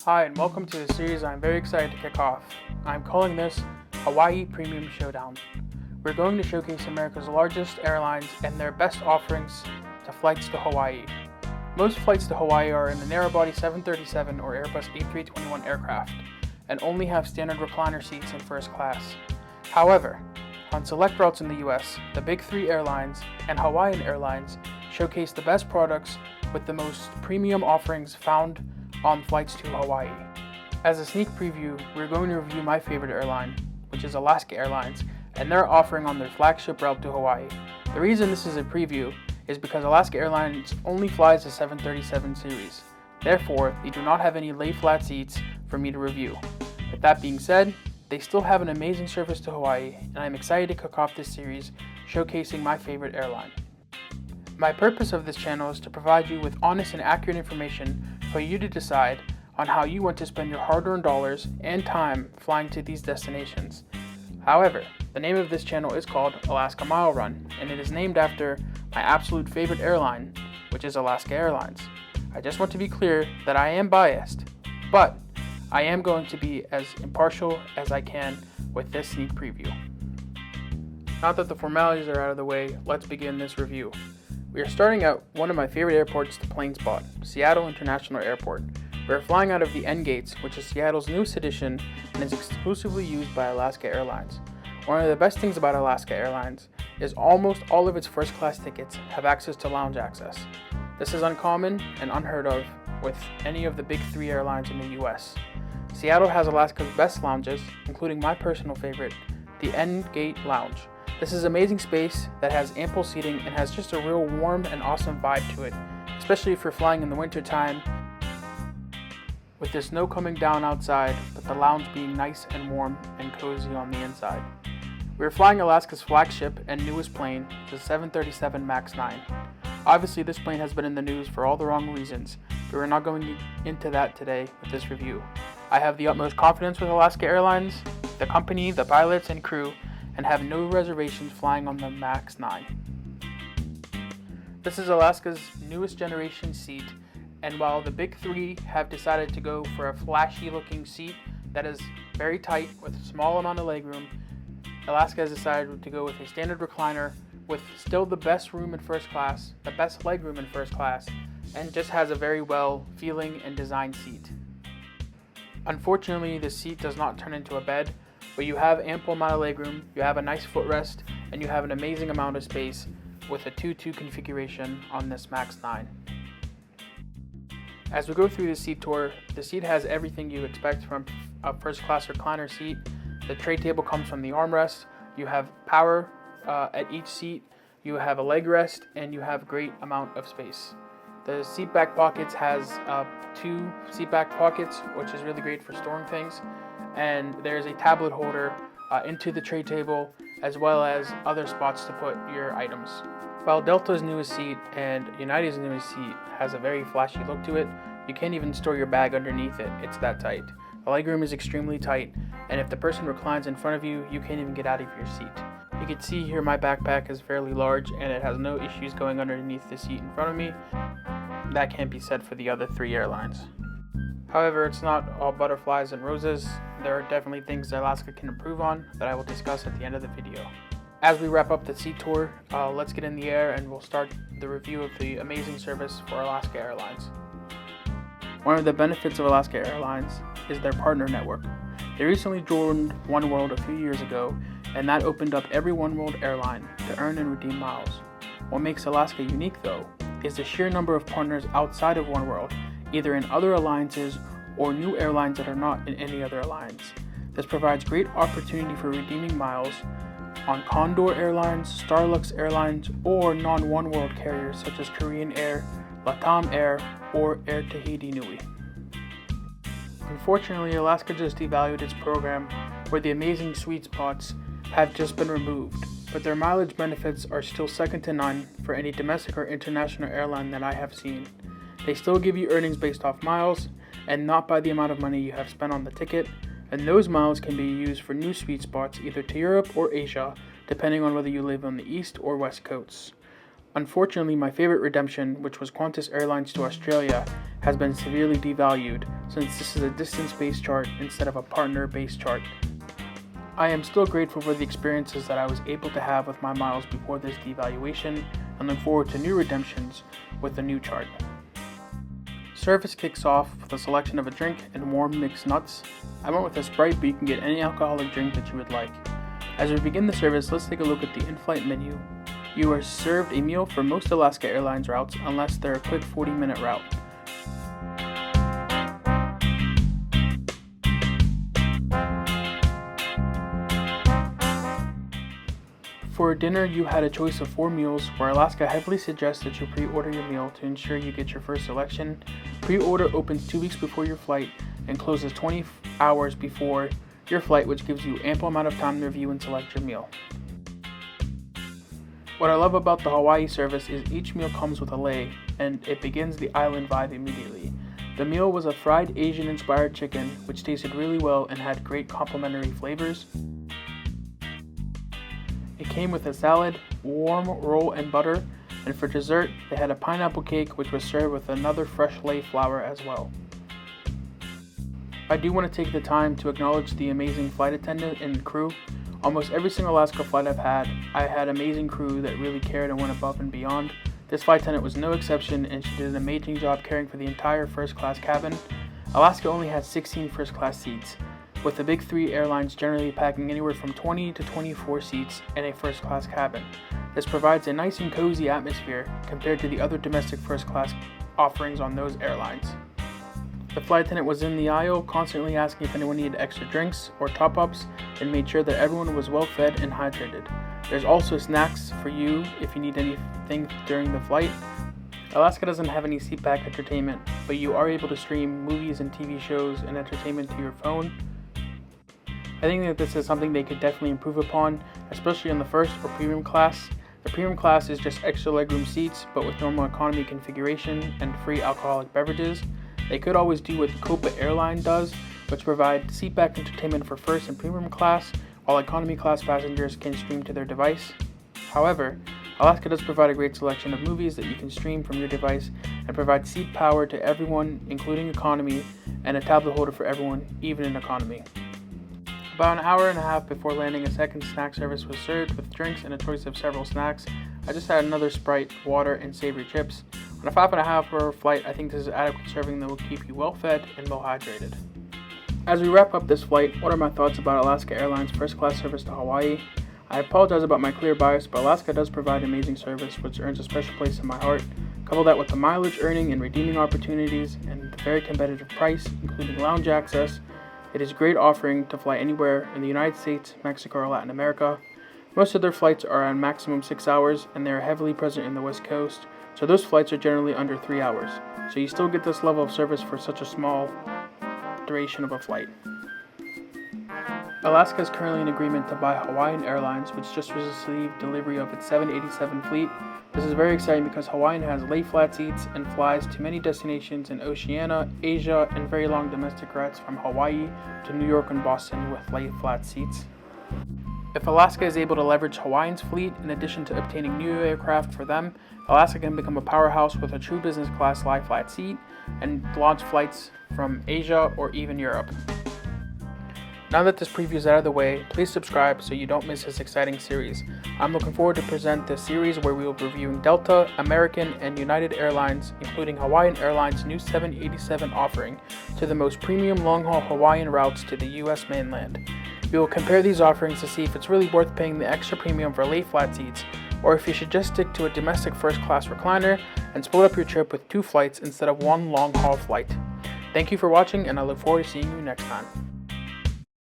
Hi, and welcome to a series I'm very excited to kick off. I'm calling this Hawaii Premium Showdown. We're going to showcase America's largest airlines and their best offerings to flights to Hawaii. Most flights to Hawaii are in the narrow-body 737 or Airbus A321 aircraft and only have standard recliner seats in first class. However, on select routes in the US, the big three airlines and Hawaiian Airlines showcase the best products with the most premium offerings found on flights to Hawaii. As a sneak preview, we're going to review my favorite airline, which is Alaska Airlines, and their offering on their flagship route to Hawaii. The reason this is a preview is because Alaska Airlines only flies the 737 series. Therefore, they do not have any lay-flat seats for me to review. With that being said, they still have an amazing service to Hawaii, and I'm excited to kick off this series showcasing my favorite airline. My purpose of this channel is to provide you with honest and accurate information for you to decide on how you want to spend your hard-earned dollars and time flying to these destinations. However, the name of this channel is called Alaska Mile Run, and it is named after my absolute favorite airline, which is Alaska Airlines. I just want to be clear that I am biased, but I am going to be as impartial as I can with this sneak preview. Now that the formalities are out of the way, let's begin this review. We are starting at one of my favorite airports to plane spot, Seattle International Airport. We are flying out of the N Gates, which is Seattle's newest addition and is exclusively used by Alaska Airlines. One of the best things about Alaska Airlines is almost all of its first class tickets have access to lounge access. This is uncommon and unheard of with any of the big three airlines in the US. Seattle has Alaska's best lounges, including my personal favorite, the N Gate Lounge. This is amazing space that has ample seating and has just a real warm and awesome vibe to it, especially if you're flying in the winter time with the snow coming down outside, but the lounge being nice and warm and cozy on the inside. We're flying Alaska's flagship and newest plane, the 737 MAX9. Obviously, this plane has been in the news for all the wrong reasons, but we're not going into that today with this review. I have the utmost confidence with Alaska Airlines, the company, the pilots, and crew, and have no reservations flying on the MAX9. This is Alaska's newest generation seat, and while the big three have decided to go for a flashy looking seat that is very tight with a small amount of legroom, Alaska has decided to go with a standard recliner with still the best room in first class, the best legroom in first class, and just has a very well feeling and designed seat. Unfortunately, the seat does not turn into a bed, but you have ample amount of legroom, you have a nice footrest, and you have an amazing amount of space with a 2-2 configuration on this MAX9. As we go through the seat tour, the seat has everything you expect from a first class recliner seat. The tray table comes from the armrest, you have power at each seat, you have a leg rest, and you have a great amount of space. The seat back pockets has 2 seat back pockets, which is really great for storing things. And there's a tablet holder into the tray table, as well as other spots to put your items. While Delta's newest seat and United's newest seat has a very flashy look to it, you can't even store your bag underneath it, it's that tight. The legroom is extremely tight, and if the person reclines in front of you, you can't even get out of your seat. You can see here my backpack is fairly large and it has no issues going underneath the seat in front of me. That can't be said for the other three airlines. However, it's not all butterflies and roses. There are definitely things that Alaska can improve on that I will discuss at the end of the video. As we wrap up the seat tour, let's get in the air and we'll start the review of the amazing service for Alaska Airlines. One of the benefits of Alaska Airlines is their partner network. They recently joined oneworld a few years ago, and that opened up every oneworld airline to earn and redeem miles. What makes Alaska unique, though, is the sheer number of partners outside of oneworld, either in other alliances or new airlines that are not in any other alliance. This provides great opportunity for redeeming miles on Condor Airlines, Starlux Airlines, or non-oneworld carriers such as Korean Air, LATAM Air, or Air Tahiti Nui. Unfortunately, Alaska just devalued its program where the amazing sweet spots have just been removed, but their mileage benefits are still second to none for any domestic or international airline that I have seen. They still give you earnings based off miles and not by the amount of money you have spent on the ticket, and those miles can be used for new sweet spots either to Europe or Asia, depending on whether you live on the east or west coasts. Unfortunately, my favorite redemption, which was Qantas Airlines to Australia, has been severely devalued since this is a distance-based chart instead of a partner-based chart. I am still grateful for the experiences that I was able to have with my miles before this devaluation and look forward to new redemptions with the new chart. Service kicks off with a selection of a drink and warm mixed nuts. I went with a Sprite, but you can get any alcoholic drink that you would like. As we begin the service, let's take a look at the in-flight menu. You are served a meal for most Alaska Airlines routes unless they're a quick 40-minute route. For dinner, you had a choice of 4 meals, where Alaska heavily suggests that you pre-order your meal to ensure you get your first selection. Pre-order opens 2 weeks before your flight and closes 20 hours before your flight, which gives you ample amount of time to review and select your meal. What I love about the Hawaii service is each meal comes with a lei, and it begins the island vibe immediately. The meal was a fried Asian-inspired chicken, which tasted really well and had great complementary flavors. It came with a salad, warm roll and butter, and for dessert, they had a pineapple cake which was served with another fresh lei flour as well. I do want to take the time to acknowledge the amazing flight attendant and crew. Almost every single Alaska flight I had amazing crew that really cared and went above and beyond. This flight attendant was no exception, and she did an amazing job caring for the entire first class cabin. Alaska only had 16 first class seats, with the big 3 airlines generally packing anywhere from 20 to 24 seats in a first class cabin. This provides a nice and cozy atmosphere compared to the other domestic first class offerings on those airlines. The flight attendant was in the aisle, constantly asking if anyone needed extra drinks or top-ups, and made sure that everyone was well fed and hydrated. There's also snacks for you if you need anything during the flight. Alaska doesn't have any seatback entertainment, but you are able to stream movies and TV shows and entertainment to your phone. I think that this is something they could definitely improve upon, especially in the first or premium class. The premium class is just extra legroom seats, but with normal economy configuration and free alcoholic beverages. They could always do what Copa Airline does, which provide seatback entertainment for first and premium class, while economy class passengers can stream to their device. However, Alaska does provide a great selection of movies that you can stream from your device and provide seat power to everyone, including economy, and a tablet holder for everyone, even in economy. About an hour and a half before landing, a second snack service was served with drinks and a choice of several snacks. I just had another Sprite, water, and savory chips. On a 5.5-hour flight, I think this is adequate serving that will keep you well fed and well hydrated. As we wrap up this flight, what are my thoughts about Alaska Airlines first class service to Hawaii? I apologize about my clear bias, but Alaska does provide amazing service, which earns a special place in my heart. Couple that with the mileage earning and redeeming opportunities and the very competitive price, including lounge access, it is a great offering to fly anywhere in the United States, Mexico, or Latin America. Most of their flights are on maximum 6 hours, and they are heavily present in the West Coast, so those flights are generally under 3 hours. So you still get this level of service for such a small duration of a flight. Alaska is currently in agreement to buy Hawaiian Airlines, which just received delivery of its 787 fleet. This is very exciting because Hawaiian has lay flat seats and flies to many destinations in Oceania, Asia, and very long domestic routes from Hawaii to New York and Boston with lay flat seats. If Alaska is able to leverage Hawaiian's fleet in addition to obtaining new aircraft for them, Alaska can become a powerhouse with a true business class lie flat seat and launch flights from Asia or even Europe. Now that this preview is out of the way, please subscribe so you don't miss this exciting series. I'm looking forward to present this series where we will be reviewing Delta, American, and United Airlines, including Hawaiian Airlines' new 787 offering to the most premium long-haul Hawaiian routes to the US mainland. We will compare these offerings to see if it's really worth paying the extra premium for lay flat seats, or if you should just stick to a domestic first-class recliner and split up your trip with 2 flights instead of one long-haul flight. Thank you for watching, and I look forward to seeing you next time.